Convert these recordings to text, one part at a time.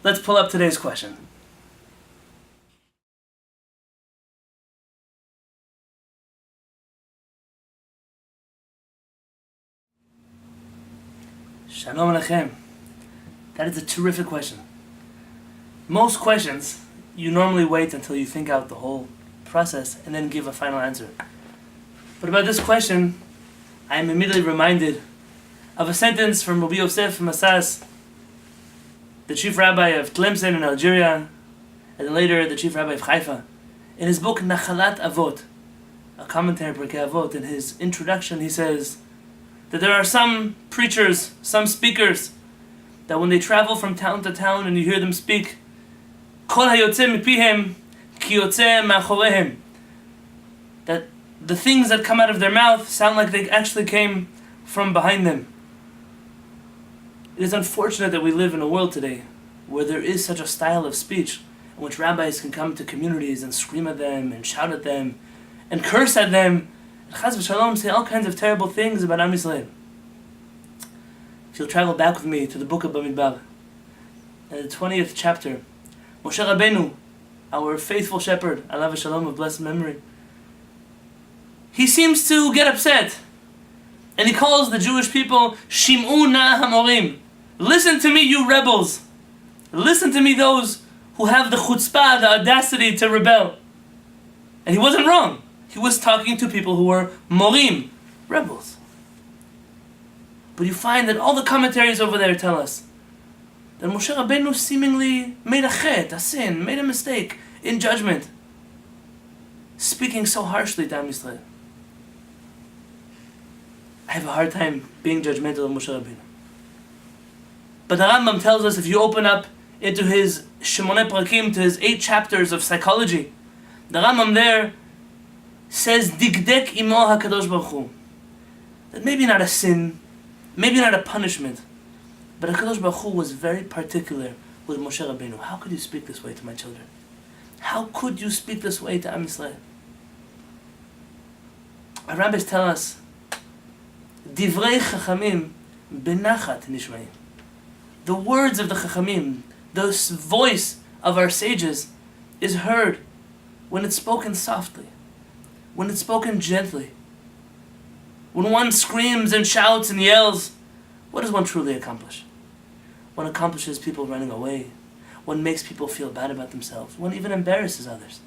Let's pull up today's question. Shalom Alechem. That is a terrific question. Most questions, you normally wait until you think out the whole process and then give a final answer. But about this question, I am immediately reminded of a sentence from Rabbi Yosef Masas, the chief rabbi of Tlemcen in Algeria, and then later the chief rabbi of Haifa. In his book Nachalat Avot, a commentary on Pirkei Avot, in his introduction he says that there are some preachers, some speakers, that when they travel from town to town and you hear them speak, Kol hayotze mipihem ki yotze ma'achorehem, that the things that come out of their mouth sound like they actually came from behind them. It is unfortunate that we live in a world today where there is such a style of speech in which rabbis can come to communities and scream at them and shout at them and curse at them and chas v'shalom say all kinds of terrible things about Am Yisrael. If you'll travel back with me to the book of Bamidbar, in the 20th chapter, Moshe Rabbeinu, our faithful shepherd, alav v'shalom of blessed memory, he seems to get upset and he calls the Jewish people Shim'u na hamorim. Listen to me, you rebels. Listen to me, those who have the chutzpah, the audacity to rebel. And he wasn't wrong. He was talking to people who were morim, rebels. But you find that all the commentaries over there tell us that Moshe Rabbeinu seemingly made a chet, a sin, made a mistake in judgment, speaking so harshly to Am Yisrael. I have a hard time being judgmental of Moshe Rabbeinu. But the Rambam tells us, if you open up into his Shemoneh Prakim, to his 8 chapters of psychology, the Rambam there says, Digdek imo HaKadosh Baruch Hu, that maybe not a sin, maybe not a punishment, but HaKadosh Baruch Hu was very particular with Moshe Rabbeinu. How could you speak this way to my children? How could you speak this way to Am Yisrael? Our Rabbis tell us, Divrei Chachamim benachat nishmaim. The words of the Chachamim, the voice of our sages, is heard when it's spoken softly, when it's spoken gently. When one screams and shouts and yells, what does one truly accomplish? One accomplishes people running away. One makes people feel bad about themselves. One even embarrasses others.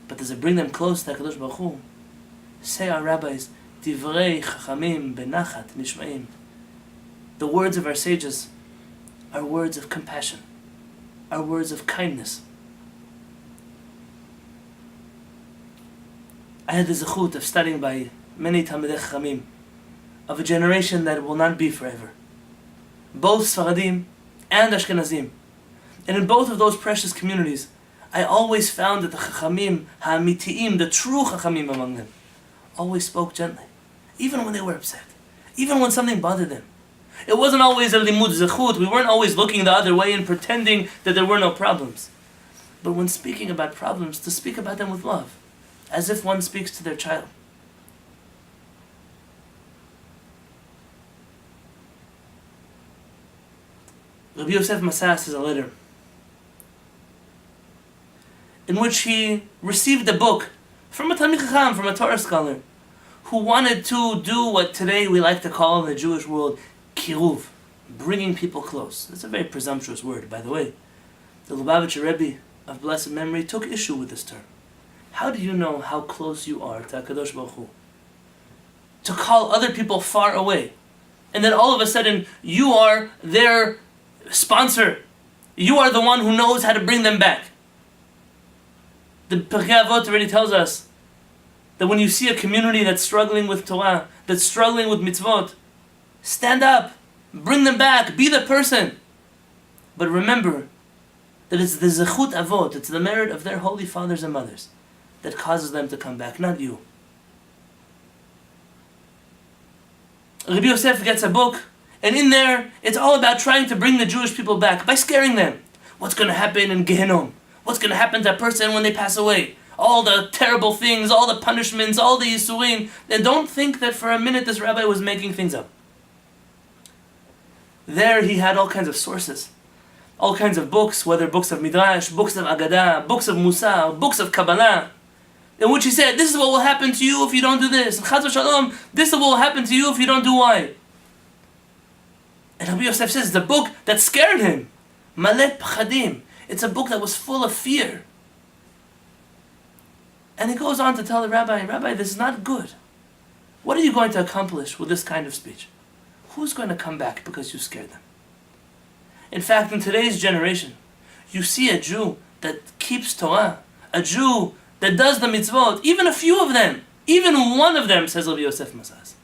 But does it bring them close to HaKadosh Baruch Hu? Say our rabbis, Divrei Chachamim benachat nishmaim. The words of our sages are words of compassion, are words of kindness. I had the zechut of studying by many Talmidei Chachamim of a generation that will not be forever, both Sfaradim and Ashkenazim. And in both of those precious communities, I always found that the Chachamim ha'amitiim, the true Chachamim among them, always spoke gently, even when they were upset, even when something bothered them. It wasn't always a limud zechut. We weren't always looking the other way and pretending that there were no problems. But when speaking about problems, to speak about them with love, as if one speaks to their child. Rabbi Yosef Masas has a letter in which he received a book from a Talmid Chacham, from a Torah scholar, who wanted to do what today we like to call in the Jewish world kiruv, bringing people close. That's a very presumptuous word, by the way. The Lubavitcher Rebbe of blessed memory took issue with this term. How do you know how close you are to HaKadosh Baruch Hu? To call other people far away, and then all of a sudden you are their sponsor. You are the one who knows how to bring them back. The Pirkei Avot already tells us that when you see a community that's struggling with Torah, that's struggling with mitzvot, stand up, bring them back, be the person. But remember that it's the zechut avot, it's the merit of their holy fathers and mothers that causes them to come back, not you. Rabbi Yosef gets a book, and in there, it's all about trying to bring the Jewish people back by scaring them. What's going to happen in Gehinnom? What's going to happen to a person when they pass away? All the terrible things, all the punishments, all the yisurim. And don't think that for a minute this rabbi was making things up. There he had all kinds of sources. all kinds of books, whether books of Midrash, books of Agadah, books of Musar, books of Kabbalah, in which he said, this is what will happen to you if you don't do this. Chaz v'shalom, this is what will happen to you if you don't do Y. And Rabbi Yosef says, the book that scared him, Malet Pchadim, it's a book that was full of fear. And he goes on to tell the Rabbi, this is not good. What are you going to accomplish with this kind of speech? Who's going to come back because you scared them? In fact, in today's generation, you see a Jew that keeps Torah, a Jew that does the mitzvot, even a few of them, even one of them, says Rabbi Yosef Masaz.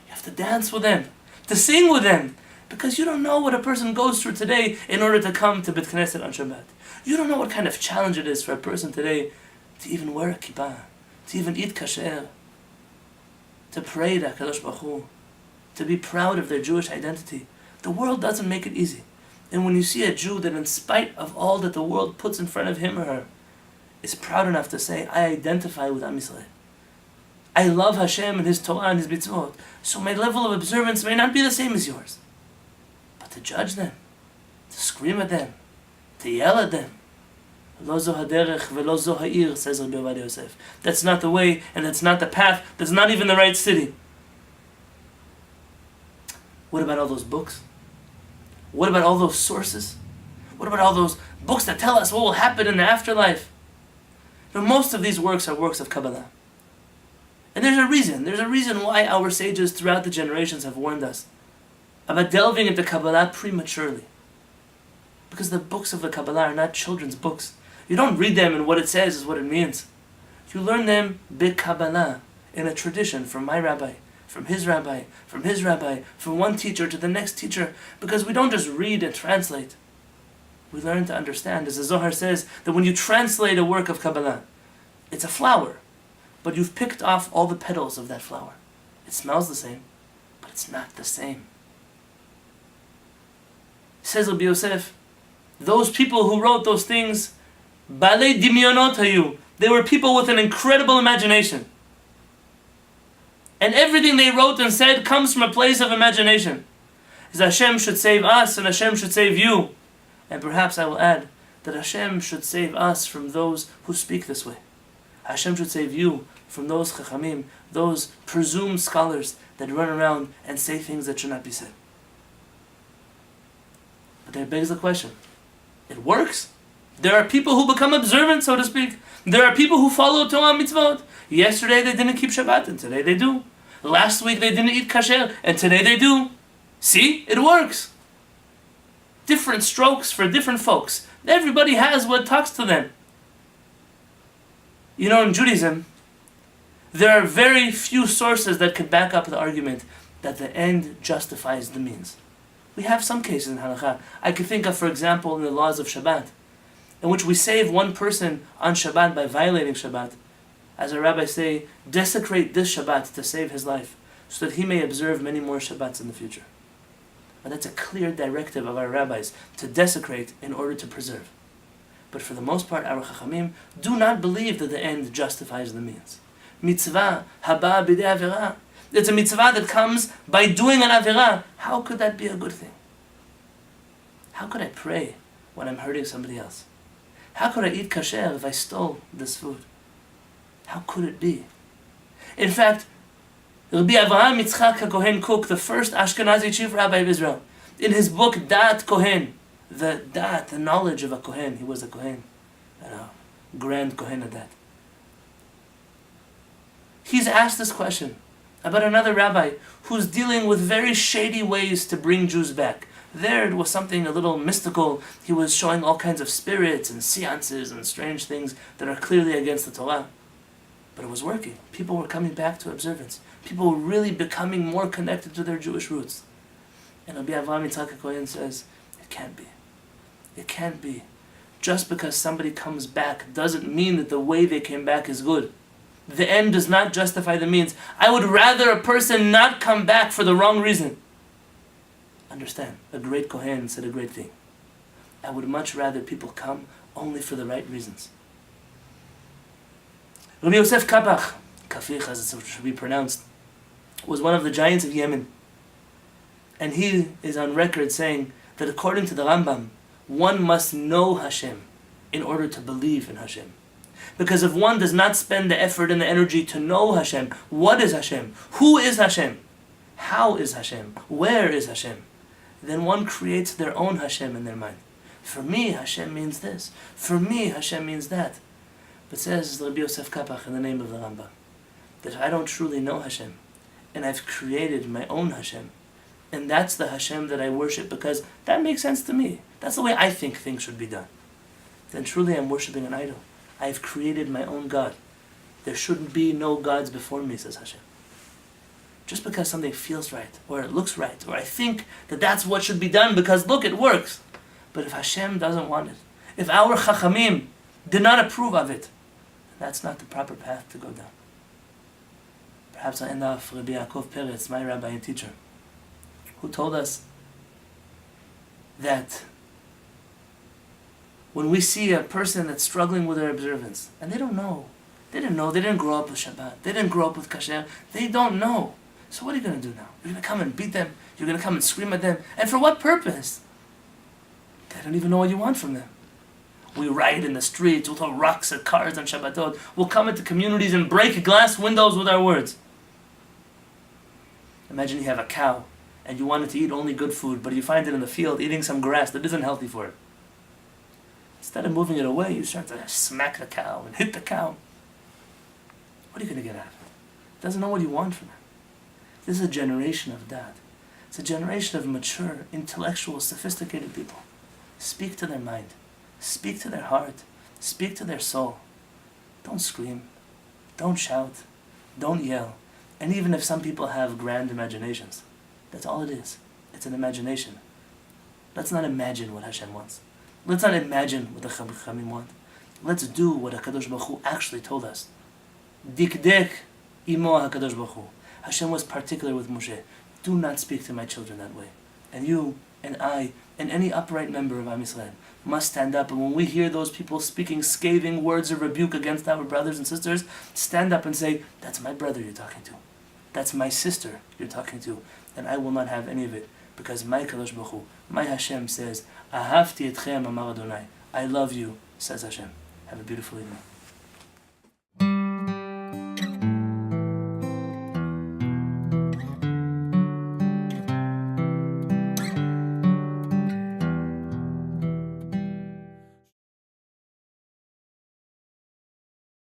You have to dance with them, to sing with them, because you don't know what a person goes through today in order to come to Bet Knesset on Shabbat. You don't know what kind of challenge it is for a person today to even wear a kippah, to even eat kasher, to pray to HaKadosh Baruch Hu, to be proud of their Jewish identity. The world doesn't make it easy. And when you see a Jew that in spite of all that the world puts in front of him or her, is proud enough to say, I identify with Am Yisrael. I love Hashem and His Torah and His mitzvot, so my level of observance may not be the same as yours. But to judge them, to scream at them, to yell at them, Lo zo haderech velo zo ha'ir, says Rabbi Yosef. That's not the way, and that's not the path, that's not even the right city. What about all those books? What about all those sources? What about all those books that tell us what will happen in the afterlife? Now, most of these works are works of Kabbalah. And there's a reason why our sages throughout the generations have warned us about delving into Kabbalah prematurely. Because the books of the Kabbalah are not children's books. You don't read them and what it says is what it means. You learn them bi-Kabbalah, in a tradition from my rabbi, from his rabbi, from his rabbi, from one teacher to the next teacher, because we don't just read and translate. We learn to understand. As the Zohar says, that when you translate a work of Kabbalah, it's a flower, but you've picked off all the petals of that flower. It smells the same, but it's not the same. Says Rabbi Yosef, those people who wrote those things, Balei Dimyonot hayu, they were people with an incredible imagination. And everything they wrote and said comes from a place of imagination. As Hashem should save us and Hashem should save you. And perhaps I will add that Hashem should save us from those who speak this way. Hashem should save you from those chachamim, those presumed scholars that run around and say things that should not be said. But that begs the question. It works. There are people who become observant, so to speak. There are people who follow Torah mitzvot. Yesterday they didn't keep Shabbat, and today they do. Last week they didn't eat kasher, and today they do. See? It works. Different strokes for different folks. Everybody has what talks to them. You know, in Judaism, there are very few sources that can back up the argument that the end justifies the means. We have some cases in halakha. I could think of, for example, in the laws of Shabbat, in which we save one person on Shabbat by violating Shabbat. As our rabbis say, desecrate this Shabbat to save his life, so that he may observe many more Shabbats in the future. And that's a clear directive of our rabbis, to desecrate in order to preserve. But for the most part, our chachamim do not believe that the end justifies the means. Mitzvah haba b'dei avera. It's a mitzvah that comes by doing an avera. How could that be a good thing? How could I pray when I'm hurting somebody else? How could I eat kasher if I stole this food? How could it be? In fact, Rabbi Avraham Yitzchak HaKohen Kook, the first Ashkenazi chief rabbi of Israel, in his book Da'at Kohen, the knowledge of a Kohen, he was a Kohen, a grand Kohen at that. He's asked this question about another rabbi who's dealing with very shady ways to bring Jews back. There it was something a little mystical. He was showing all kinds of spirits and seances and strange things that are clearly against the Torah. But it was working. People were coming back to observance. People were really becoming more connected to their Jewish roots. And Rabbi Avraham Yitzchak HaKohen says, it can't be. It can't be. Just because somebody comes back doesn't mean that the way they came back is good. The end does not justify the means. I would rather a person not come back for the wrong reason. Understand, a great Kohen said a great thing. I would much rather people come only for the right reasons. Rabbi Yosef Kabach, Kafich as it should be pronounced, was one of the giants of Yemen. And he is on record saying that according to the Rambam, one must know Hashem in order to believe in Hashem. Because if one does not spend the effort and the energy to know Hashem, what is Hashem? Who is Hashem? How is Hashem? Where is Hashem? Then one creates their own Hashem in their mind. For me, Hashem means this. For me, Hashem means that. But says Rabbi Yosef Kapach in the name of the Rambam, that I don't truly know Hashem, and I've created my own Hashem. And that's the Hashem that I worship because that makes sense to me. That's the way I think things should be done. Then truly I'm worshiping an idol. I've created my own God. There shouldn't be no gods before me, says Hashem. Just because something feels right, or it looks right, or I think that that's what should be done because look, it works. But if Hashem doesn't want it, if our HaShamayim did not approve of it, that's not the proper path to go down. Perhaps I end off Rabbi Yaakov Peretz, my rabbi and teacher, who told us that when we see a person that's struggling with their observance, and they didn't grow up with Shabbat, they didn't grow up with Kasher, they don't know. So what are you going to do now? You're going to come and beat them, you're going to come and scream at them, and for what purpose? They don't even know what you want from them. We riot in the streets, we'll throw rocks at cars on Shabbatot, we'll come into communities and break glass windows with our words. Imagine you have a cow, and you want it to eat only good food, but you find it in the field eating some grass that isn't healthy for it. Instead of moving it away, you start to smack the cow and hit the cow. What are you going to get out of it? It doesn't know what you want from it. This is a generation of that. It's a generation of mature, intellectual, sophisticated people. Speak to their mind. Speak to their heart. Speak to their soul. Don't scream. Don't shout. Don't yell. And even if some people have grand imaginations, that's all it is. It's an imagination. Let's not imagine what Hashem wants. Let's not imagine what the HaShamayim want. Let's do what HaKadosh Baruch Hu actually told us. Dikdek imo HaKadosh Baruch Hu. Hashem was particular with Moshe. Do not speak to my children that way. And you and I and any upright member of Am Yisrael must stand up. And when we hear those people speaking scathing words of rebuke against our brothers and sisters, stand up and say, that's my brother you're talking to. That's my sister you're talking to. And I will not have any of it. Because my Kadosh Baruch Hu, my Hashem says, Ahavti etchem amar Adonai. I love you, says Hashem. Have a beautiful evening.